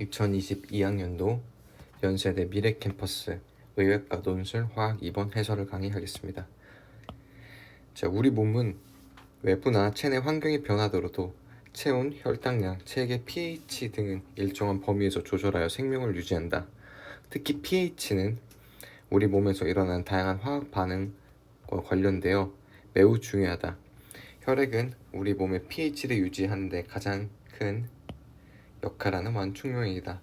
2022학년도 연세대 미래캠퍼스 의학과 논술 화학 2번 해설을 강의하겠습니다. 자, 우리 몸은 외부나 체내 환경이 변하더라도 체온, 혈당량, 체액의 pH 등은 일정한 범위에서 조절하여 생명을 유지한다. 특히 pH는 우리 몸에서 일어나는 다양한 화학 반응과 관련되어 매우 중요하다. 혈액은 우리 몸의 pH를 유지하는 데 가장 큰 역할하는 완충용액이다.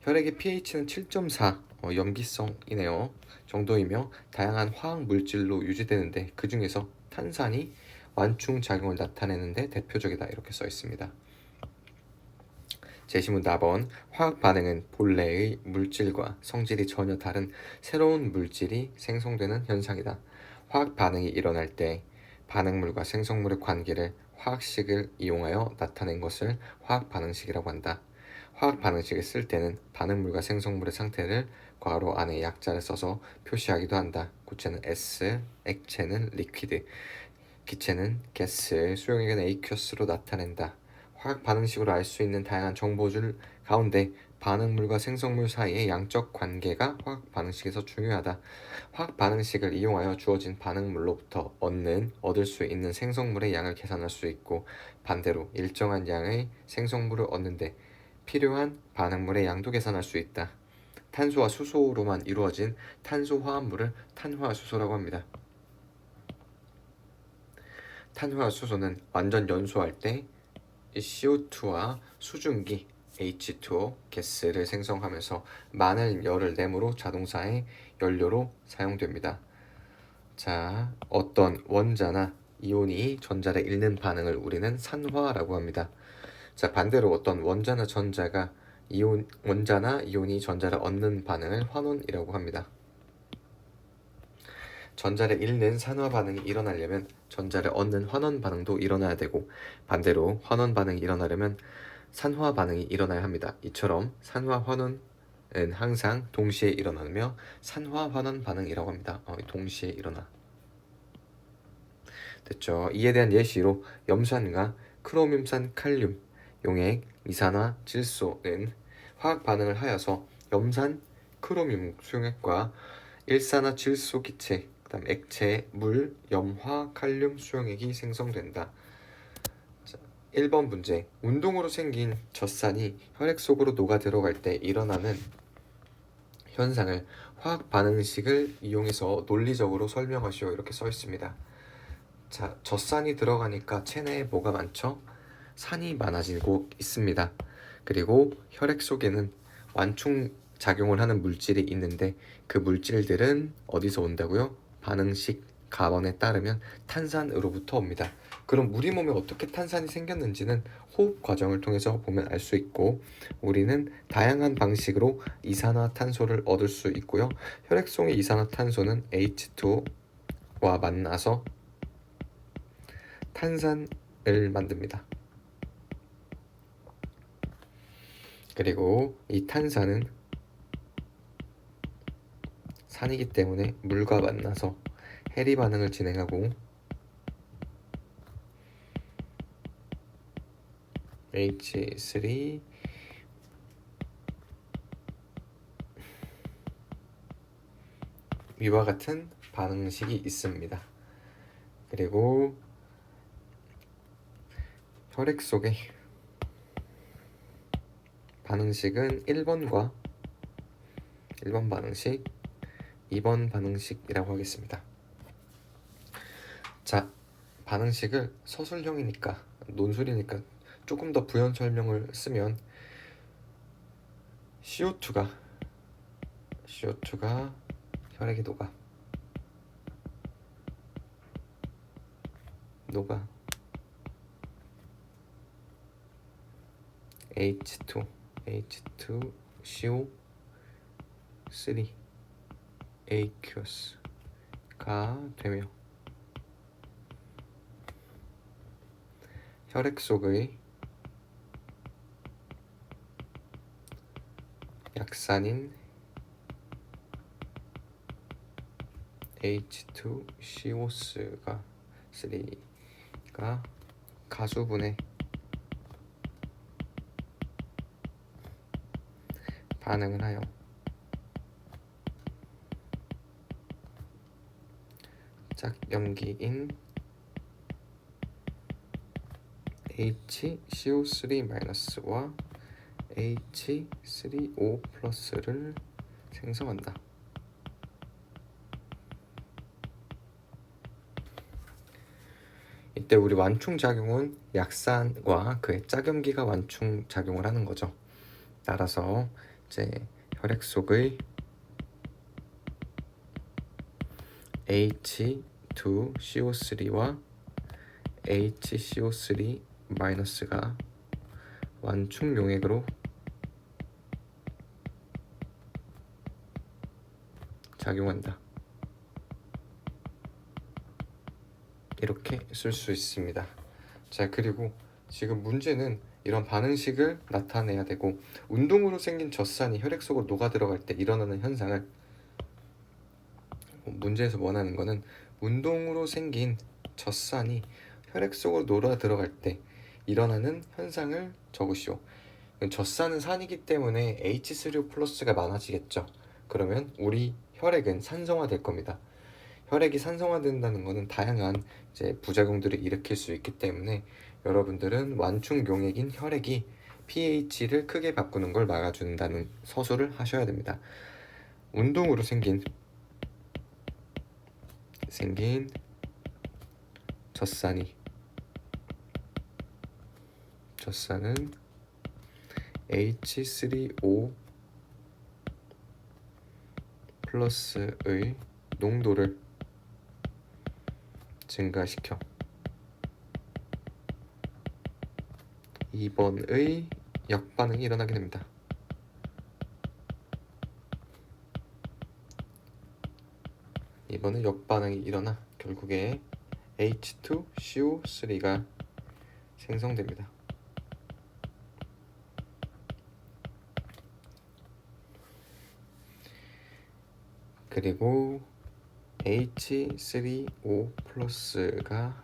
혈액의 pH는 7.4 염기성이네요 정도이며 다양한 화학 물질로 유지되는데 그 중에서 탄산이 완충 작용을 나타내는데 대표적이다. 이렇게 써 있습니다. 제시문 4번 화학 반응은 본래의 물질과 성질이 전혀 다른 새로운 물질이 생성되는 현상이다. 화학 반응이 일어날 때 반응물과 생성물의 관계를 화학식을 이용하여 나타낸 것을 화학 반응식이라고 한다. 화학 반응식을 쓸 때는 반응물과 생성물의 상태를 괄호 안에 약자를 써서 표시하기도 한다. 고체는 S, 액체는 리퀴드, 기체는 가스, 수용액은 aqueous로 나타낸다. 화학 반응식으로 알 수 있는 다양한 정보줄 가운데 반응물과 생성물 사이의 양적 관계가 화학 반응식에서 중요하다. 화학 반응식을 이용하여 주어진 반응물로부터 얻을 수 있는 생성물의 양을 계산할 수 있고, 반대로 일정한 양의 생성물을 얻는데 필요한 반응물의 양도 계산할 수 있다. 탄소와 수소로만 이루어진 탄소 화합물을 탄화수소라고 합니다. 탄화와 수소는 완전 연소할 때 CO2와 수증기 H2O 가스를 생성하면서 많은 열을 내므로 자동차의 연료로 사용됩니다. 자, 어떤 원자나 이온이 전자를 잃는 반응을 우리는 산화라고 합니다. 자, 반대로 어떤 원자나 이온이 전자를 얻는 반응을 환원이라고 합니다. 전자를 잃는 산화 반응이 일어나려면 전자를 얻는 환원 반응도 일어나야 되고, 반대로 환원 반응이 일어나려면 산화 반응이 일어나야 합니다. 이처럼 산화 환원은 항상 동시에 일어나며 산화 환원 반응이라고 합니다. 동시에 일어나. 됐죠? 이에 대한 예시로 염산과 크로뮴산 칼륨 용액 이산화질소는 화학 반응을 하여서 염산 크로뮴 수용액과 일산화질소 기체, 그다음 액체, 물, 염화 칼륨 수용액이 생성된다. 자, 1번 문제. 운동으로 생긴 젖산이 혈액 속으로 녹아 들어갈 때 일어나는 현상을 화학 반응식을 이용해서 논리적으로 설명하시오. 이렇게 써 있습니다. 자, 젖산이 들어가니까 체내에 뭐가 많죠? 산이 많아지고 있습니다. 그리고 혈액 속에는 완충 작용을 하는 물질이 있는데 그 물질들은 어디서 온다고요? 반응식 가번에 따르면 탄산으로부터 옵니다. 그럼 우리 몸에 어떻게 탄산이 생겼는지는 호흡 과정을 통해서 보면 알 수 있고, 우리는 다양한 방식으로 이산화탄소를 얻을 수 있고요. 혈액 속의 이산화탄소는 H2O와 만나서 탄산을 만듭니다. 그리고 이 탄산은 산이기 때문에 물과 만나서 해리 반응을 진행하고 H3 위와 같은 반응식이 있습니다. 그리고 혈액 속의 반응식은 1번 반응식, 2번 반응식이라고 하겠습니다. 자, 반응식을 서술형이니까, 논술이니까 조금 더 부연 설명을 쓰면 CO2가 혈액에 녹아 H2, CO3, aqueous가 되며 혈액 속의 약산인 H2CO3가 가수분해 반응을 하여 짝염기인 HCO3-와 H3O+를 생성한다. 이때 우리 완충작용은 약산과 그의 짝염기가 완충작용을 하는 거죠. 따라서 이제 혈액 속의 H2CO3와 HCO3-가 완충 용액으로 작용한다. 이렇게 쓸 수 있습니다. 자, 그리고 지금 문제는 이런 반응식을 나타내야 되고, 운동으로 생긴 젖산이 혈액 속으로 녹아 들어갈 때 일어나는 현상을, 문제에서 원하는 거는 운동으로 생긴 젖산이 혈액 속으로 녹아 들어갈 때 일어나는 현상을 적으시오. 젖산은 산이기 때문에 H3O+가 많아지겠죠. 그러면 우리 혈액은 산성화될 겁니다. 혈액이 산성화된다는 것은 다양한 이제 부작용들을 일으킬 수 있기 때문에 여러분들은 완충 용액인 혈액이 pH를 크게 바꾸는 걸 막아준다는 서술을 하셔야 됩니다. 운동으로 생긴 젖산은 H3O+의 농도를 증가시켜 2번의 역반응이 일어나게 됩니다. 이번은 역반응이 일어나 결국에 H2CO3가 생성됩니다. 그리고 H3O+가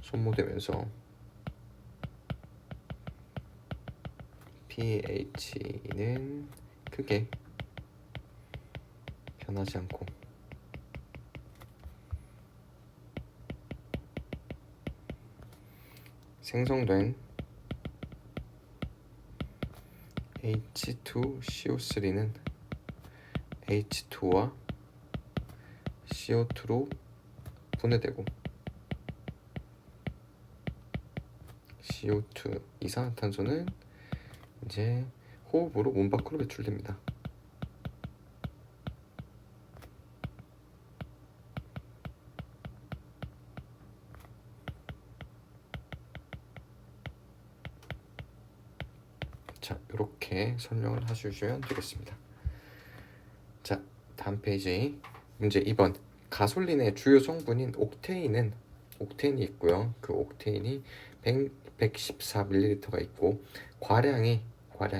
소모되면서 pH는 크게 변하지 않고 생성된 H2CO3는 H2와 CO2로 분해되고 CO2 이산화탄소는 이제 호흡으로 몸 밖으로 배출됩니다. 자, 이렇게 설명을 해주시면 되겠습니다. 자, 다음 페이지 문제 2번. 가솔린의 주요 성분인 옥테인이 있고요. 그 옥테인이 114ml가 있고 과량이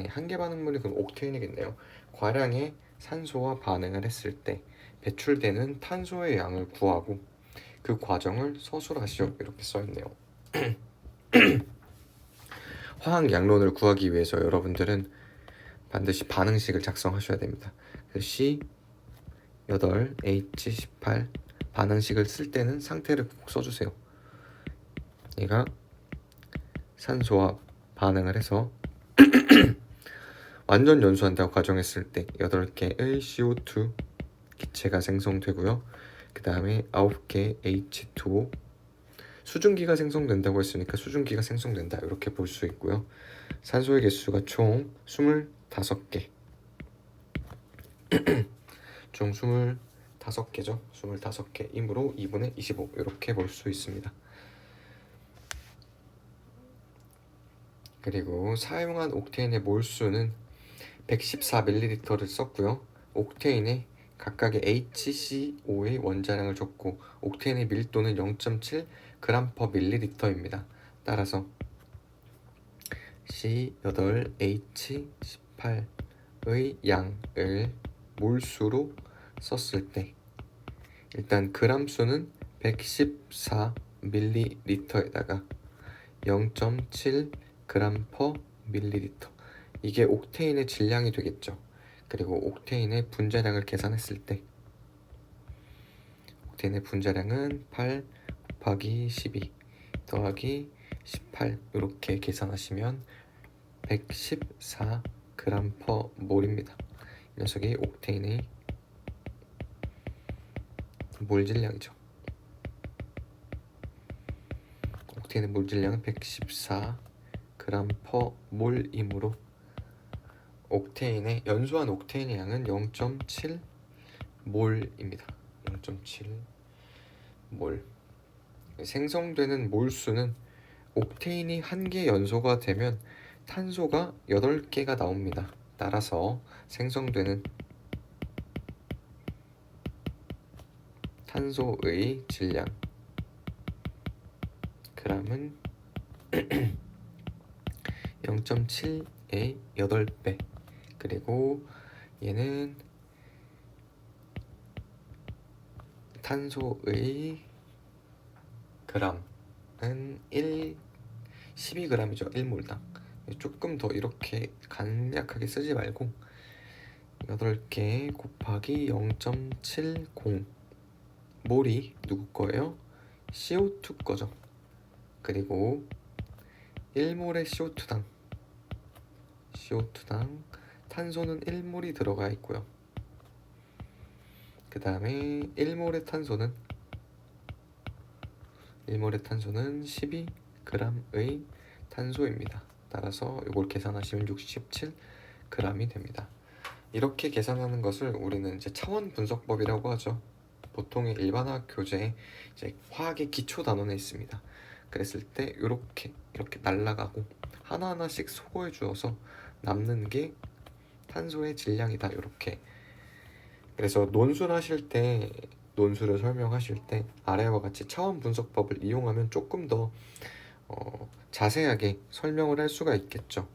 한계 반응물이 그럼 옥테인이겠네요. 과량의 산소와 반응을 했을 때 배출되는 탄소의 양을 구하고 그 과정을 서술하시오. 이렇게 써있네요. 화학 양론을 구하기 위해서 여러분들은 반드시 반응식을 작성하셔야 됩니다. C8H18 반응식을 쓸 때는 상태를 꼭 써주세요. 얘가 산소와 반응을 해서 완전 연소한다고 가정했을 때 8개의 CO2 기체가 생성되고요. 그 다음에 9개 H2O 수증기가 생성된다고 했으니까 수증기가 생성된다 이렇게 볼 수 있고요. 산소의 개수가 총 25개 총 25개죠. 25개이므로 2분의 25 이렇게 볼 수 있습니다. 그리고 사용한 옥테인의 몰수는 114ml를 썼고요. 옥테인에 각각의 HCO의 원자량을 줬고 옥테인의 밀도는 0.7g/ml입니다. 따라서 C8H18의 양을 몰수로 썼을 때 일단 그람수는 114ml에다가 0.7g/ml 이게 옥테인의 질량이 되겠죠. 그리고 옥테인의 분자량을 계산했을 때 옥테인의 분자량은 8 곱하기 12 더하기 18 이렇게 계산하시면 114g/몰입니다. 이 녀석이 옥테인의 몰 질량이죠. 옥테인의 몰 질량은 114g/몰이므로 옥테인의 연소한 옥테인의 양은 0.7몰입니다. 0.7몰. 생성되는 몰수는 옥테인이 1개 연소가 되면 탄소가 8개가 나옵니다. 따라서 생성되는 탄소의 질량 g은 0.7의 8배. 그리고 얘는 탄소의 g은 12g이죠. 1몰당. 조금 더 이렇게 간략하게 쓰지 말고 8개 곱하기 0.70 몰이 누구 거예요? CO2 거죠. 그리고 1몰의 CO2당 탄소는 1몰이 들어가 있고요. 그 다음에 1몰의 탄소는 12g의 탄소입니다. 따라서 이걸 계산하시면 67g이 됩니다. 이렇게 계산하는 것을 우리는 이제 차원 분석법이라고 하죠. 보통의 일반화학 교재에 이제 화학의 기초 단원에 있습니다. 그랬을 때 이렇게 날라가고 하나하나씩 소거해 주어서 남는 게 탄소의 질량이다. 이렇게. 그래서 논술 하실 때 논술을 설명하실 때 아래와 같이 차원 분석법을 이용하면 조금 더 자세하게 설명을 할 수가 있겠죠.